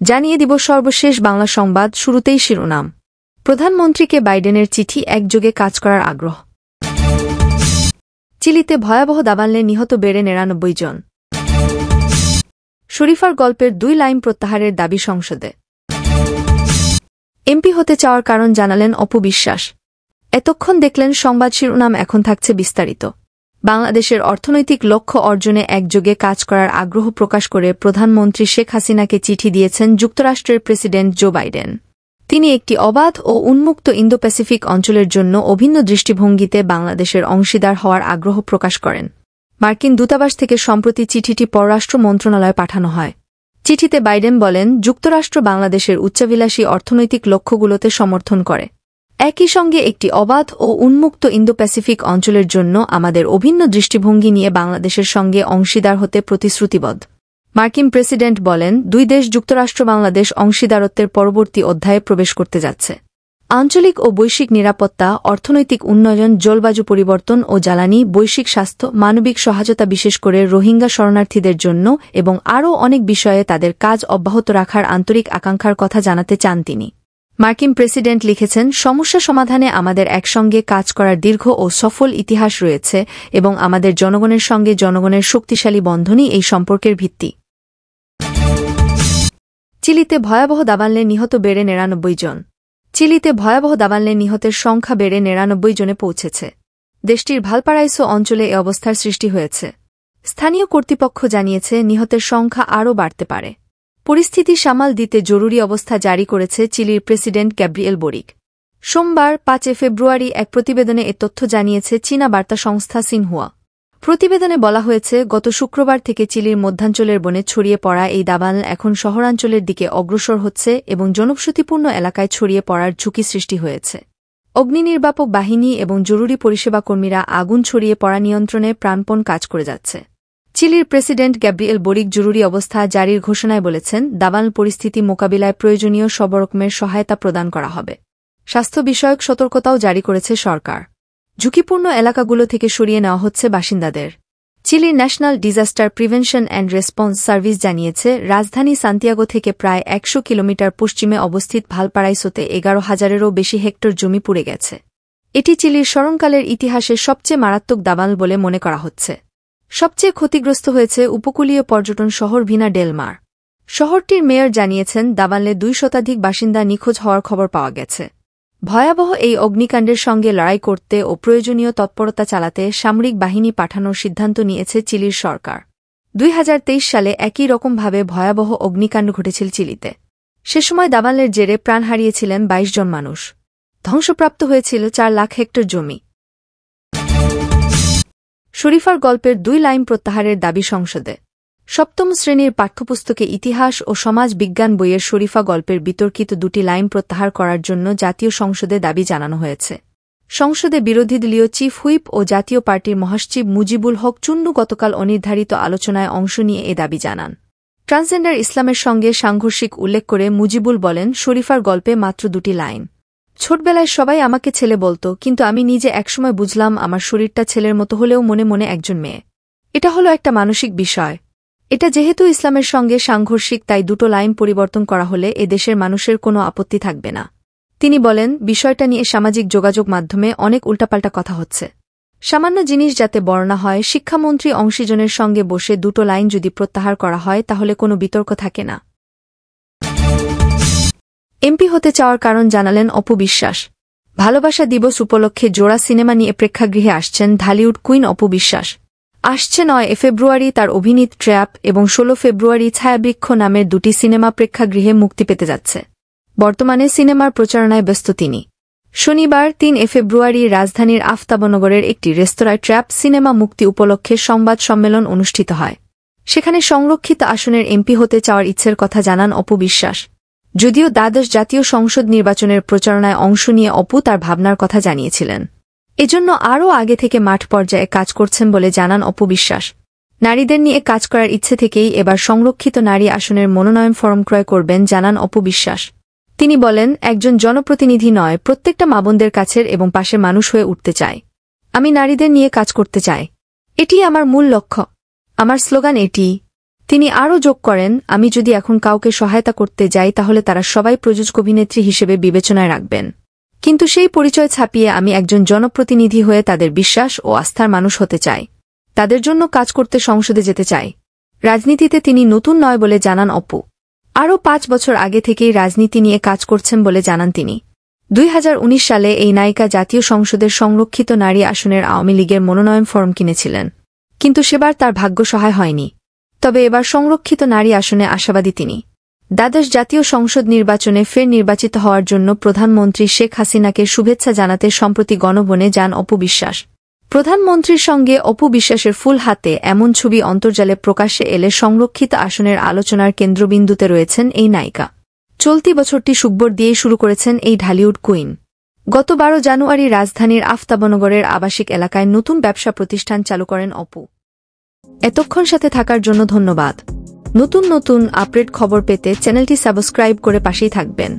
জানিয়ে দিব সর্বশেষ বাংলা সংবাদ। শুরুতেই শিরোনাম। প্রধানমন্ত্রীকে বাইডেনের চিঠি, একযোগে কাজ করার আগ্রহ। চিলিতে ভয়াবহ দাবানলে নিহত বেড়ে ৯৯ জন। শরীফার গল্পের ২ লাইন প্রত্যাহারের দাবি সংসদে। এমপি হতে চাওয়ার কারণ জানালেন অপু বিশ্বাস। এতক্ষণ দেখলেন সংবাদ শিরোনাম, এখন থাকছে বিস্তারিত। বাংলাদেশের অর্থনৈতিক লক্ষ্য অর্জনে একযোগে কাজ করার আগ্রহ প্রকাশ করে প্রধানমন্ত্রী শেখ হাসিনাকে চিঠি দিয়েছেন যুক্তরাষ্ট্রের প্রেসিডেন্ট জো বাইডেন। তিনি একটি অবাধ ও উন্মুক্ত ইন্দো প্যাসিফিক অঞ্চলের জন্য অভিন্ন দৃষ্টিভঙ্গিতে বাংলাদেশের অংশীদার হওয়ার আগ্রহ প্রকাশ করেন। মার্কিন দূতাবাস থেকে সম্প্রতি চিঠিটি পররাষ্ট্র মন্ত্রণালয়ে পাঠানো হয়। চিঠিতে বাইডেন বলেন, যুক্তরাষ্ট্র বাংলাদেশের উচ্চাভিলাষী অর্থনৈতিক লক্ষ্যগুলোতে সমর্থন করে। একই সঙ্গে একটি অবাধ ও উন্মুক্ত ইন্দো প্যাসিফিক অঞ্চলের জন্য আমাদের অভিন্ন দৃষ্টিভঙ্গি নিয়ে বাংলাদেশের সঙ্গে অংশীদার হতে প্রতিশ্রুতিবদ্ধ। মার্কিন প্রেসিডেন্ট বলেন, দুই দেশ যুক্তরাষ্ট্র বাংলাদেশ অংশীদারত্বের পরবর্তী অধ্যায়ে প্রবেশ করতে যাচ্ছে। আঞ্চলিক ও বৈশ্বিক নিরাপত্তা, অর্থনৈতিক উন্নয়ন, জলবায়ু পরিবর্তন ও জ্বালানি, বৈশ্বিক স্বাস্থ্য, মানবিক সহায়তা, বিশেষ করে রোহিঙ্গা শরণার্থীদের জন্য এবং আরও অনেক বিষয়ে তাদের কাজ অব্যাহত রাখার আন্তরিক আকাঙ্ক্ষার কথা জানাতে চান তিনি। মার্কিন প্রেসিডেন্ট লিখেছেন, সমস্যা সমাধানে আমাদের একসঙ্গে কাজ করার দীর্ঘ ও সফল ইতিহাস রয়েছে এবং আমাদের জনগণের সঙ্গে জনগণের শক্তিশালী বন্ধনই এই সম্পর্কের ভিত্তি। চিলিতে ভয়াবহ দাবানলে নিহত বেড়ে ৯৯ জন। চিলিতে ভয়াবহ দাবানলে নিহতের সংখ্যা বেড়ে ৯৯ জনে পৌঁছেছে। দেশটির ভালপারাইসো অঞ্চলে এ অবস্থার সৃষ্টি হয়েছে। স্থানীয় কর্তৃপক্ষ জানিয়েছে, নিহতের সংখ্যা আরও বাড়তে পারে। পরিস্থিতি সামাল দিতে জরুরি অবস্থা জারি করেছে চিলির প্রেসিডেন্ট গ্যাব্রিয়েল বোরিক। সোমবার ৫ ফেব্রুয়ারি এক প্রতিবেদনে এ তথ্য জানিয়েছে চীনা বার্তা সংস্থা সিনহুয়া। প্রতিবেদনে বলা হয়েছে, গত শুক্রবার থেকে চিলির মধ্যাঞ্চলের বনে ছড়িয়ে পড়া এই দাবানল এখন শহরাঞ্চলের দিকে অগ্রসর হচ্ছে এবং জনবসতিপূর্ণ এলাকায় ছড়িয়ে পড়ার ঝুঁকি সৃষ্টি হয়েছে। অগ্নিনির্বাপক বাহিনী এবং জরুরি পরিষেবা কর্মীরা আগুন ছড়িয়ে পড়া নিয়ন্ত্রণে প্রাণপণ কাজ করে যাচ্ছে। চিলির প্রেসিডেন্ট গ্যাব্রিয়েল বোরিক জরুরি অবস্থা জারির ঘোষণায় বলেছেন, দাবানল পরিস্থিতি মোকাবিলায় প্রয়োজনীয় সব রকমের সহায়তা প্রদান করা হবে। স্বাস্থ্য বিষয়ক সতর্কতাও জারি করেছে সরকার। ঝুঁকিপূর্ণ এলাকাগুলো থেকে সরিয়ে নেওয়া হচ্ছে বাসিন্দাদের। চিলির national disaster prevention and response service জানিয়েছে, রাজধানী সান্তিয়াগো থেকে প্রায় ১০০ কিলোমিটার পশ্চিমে অবস্থিত ভালপারাইসোতে ১১,০০০-এরও বেশি হেক্টর জমি পুড়ে গেছে। এটি চিলির স্মরণকালের ইতিহাসে সবচেয়ে মারাত্মক দাবানল বলে মনে করা হচ্ছে। সবচেয়ে ক্ষতিগ্রস্ত হয়েছে উপকূলীয় পর্যটন শহর ভিনা ডেল মার। শহরটির মেয়র জানিয়েছেন, দাবানলে ২ শতাধিক বাসিন্দা নিখোঁজ হওয়ার খবর পাওয়া গেছে। ভয়াবহ এই অগ্নিকাণ্ডের সঙ্গে লড়াই করতে ও প্রয়োজনীয় তৎপরতা চালাতে সামরিক বাহিনী পাঠানোর সিদ্ধান্ত নিয়েছে চিলির সরকার। ২০২৩ সালে একই রকমভাবে ভয়াবহ অগ্নিকাণ্ড ঘটেছিল চিলিতে। সে সময় দাবানলের জেরে প্রাণ হারিয়েছিলেন ২২ জন মানুষ। ধ্বংসপ্রাপ্ত হয়েছিল ৪ লাখ হেক্টর জমি। শরীফার গল্পের ২ লাইন প্রত্যাহারের দাবি সংসদে। সপ্তম শ্রেণীর পাঠ্যপুস্তকে ইতিহাস ও সমাজ বিজ্ঞান বইয়ের শরীফা গল্পের বিতর্কিত ২টি লাইন প্রত্যাহার করার জন্য জাতীয় সংসদে দাবি জানানো হয়েছে। সংসদে বিরোধীদলীয় চিফ হুইপ ও জাতীয় পার্টির মহাসচিব মুজিবুল হক চুন্নু গতকাল অনির্ধারিত আলোচনায় অংশ নিয়ে এ দাবি জানান। ট্রান্সজেন্ডার ইসলামের সঙ্গে সাংঘর্ষিক উল্লেখ করে মুজিবুল বলেন, শরীফার গল্পে মাত্র ২টি লাইন। ছোটবেলায় সবাই আমাকে ছেলে বলত, কিন্তু আমি নিজে একসময় বুঝলাম আমার শরীরটা ছেলের মতো হলেও মনে মনে একজন মেয়ে। এটা হলো একটা মানসিক বিষয়। এটা যেহেতু ইসলামের সঙ্গে সাংঘর্ষিক, তাই ২টো লাইন পরিবর্তন করা হলে এ দেশের মানুষের কোনো আপত্তি থাকবে না। তিনি বলেন, বিষয়টা নিয়ে সামাজিক যোগাযোগ মাধ্যমে অনেক উল্টাপাল্টা কথা হচ্ছে। সামান্য জিনিস যাতে বর্ণনা হয়, শিক্ষামন্ত্রী অংশীজনের সঙ্গে বসে ২টো লাইন যদি প্রত্যাহার করা হয় তাহলে কোনো বিতর্ক থাকে না। এমপি হতে চাওয়ার কারণ জানালেন অপু বিশ্বাস। ভালোবাসা দিবস উপলক্ষে জোড়া সিনেমা নিয়ে প্রেক্ষাগৃহে আসছেন ঢালিউড কুইন অপু বিশ্বাস। আসছে ৯ ফেব্রুয়ারি তার অভিনীত ট্র্যাপ এবং ১৬ ফেব্রুয়ারি ছায়াবৃক্ষ নামের ২টি সিনেমা প্রেক্ষাগৃহে মুক্তি পেতে যাচ্ছে। বর্তমানে সিনেমার প্রচারণায় ব্যস্ত তিনি। শনিবার ৩ ফেব্রুয়ারি রাজধানীর আফতাবনগরের একটি রেস্তোরাঁয় ট্র্যাপ সিনেমা মুক্তি উপলক্ষে সংবাদ সম্মেলন অনুষ্ঠিত হয়। সেখানে সংরক্ষিত আসনের এমপি হতে চাওয়ার ইচ্ছের কথা জানান অপু বিশ্বাস। যদিও দ্বাদশ জাতীয় সংসদ নির্বাচনের প্রচারণায় অংশ নিয়ে অপু তার ভাবনার কথা জানিয়েছিলেন। এজন্য আরও আগে থেকে মাঠ পর্যায়ে কাজ করছেন বলে জানান অপু বিশ্বাস। নারীদের নিয়ে কাজ করার ইচ্ছে থেকেই এবার সংরক্ষিত নারী আসনের মনোনয়ন ফরম ক্রয় করবেন জানান অপু বিশ্বাস। তিনি বলেন, একজন জনপ্রতিনিধি নয়, প্রত্যেকটা মা-বোনদের কাছের এবং পাশের মানুষ হয়ে উঠতে চাই। আমি নারীদের নিয়ে কাজ করতে চাই। এটি আমার মূল লক্ষ্য। আমার স্লোগান এটি। তিনি আরও যোগ করেন, আমি যদি এখন কাউকে সহায়তা করতে যাই তাহলে তারা সবাই প্রযোজক অভিনেত্রী হিসেবে বিবেচনায় রাখবেন, কিন্তু সেই পরিচয় ছাপিয়ে আমি একজন জনপ্রতিনিধি হয়ে তাদের বিশ্বাস ও আস্থার মানুষ হতে চাই। তাদের জন্য কাজ করতে সংসদে যেতে চাই। রাজনীতিতে তিনি নতুন নয় বলে জানান অপু। আরও 5 বছর আগে থেকেই রাজনীতি নিয়ে কাজ করছেন বলে জানান তিনি। 2019 সালে এই নায়িকা জাতীয় সংসদের সংরক্ষিত নারী আসনের আওয়ামী লীগের মনোনয়ন ফর্ম কিনেছিলেন, কিন্তু সেবার তার ভাগ্য সহায় হয়নি। তবে এবার সংরক্ষিত নারী আসনে আশাবাদী তিনি। দ্বাদশ জাতীয় সংসদ নির্বাচনে ফের নির্বাচিত হওয়ার জন্য প্রধানমন্ত্রী শেখ হাসিনাকে শুভেচ্ছা জানাতে সম্প্রতি গণভবনে যান অপু বিশ্বাস। প্রধানমন্ত্রীর সঙ্গে অপু বিশ্বাসের ফুল হাতে এমন ছবি অন্তর্জালে প্রকাশ্যে এলে সংরক্ষিত আসনের আলোচনার কেন্দ্রবিন্দুতে রয়েছেন এই নায়িকা। চলতি বছরটি সুখবর দিয়েই শুরু করেছেন এই ঢালিউড কুইন। গত 12 জানুয়ারি রাজধানীর আফতাবনগরের আবাসিক এলাকায় নতুন ব্যবসা প্রতিষ্ঠান চালু করেন অপু। এতক্ষণ সাথে থাকার জন্য ধন্যবাদ। নতুন নতুন আপডেট খবর পেতে চ্যানেলটি সাবস্ক্রাইব করে পাশেই থাকবেন।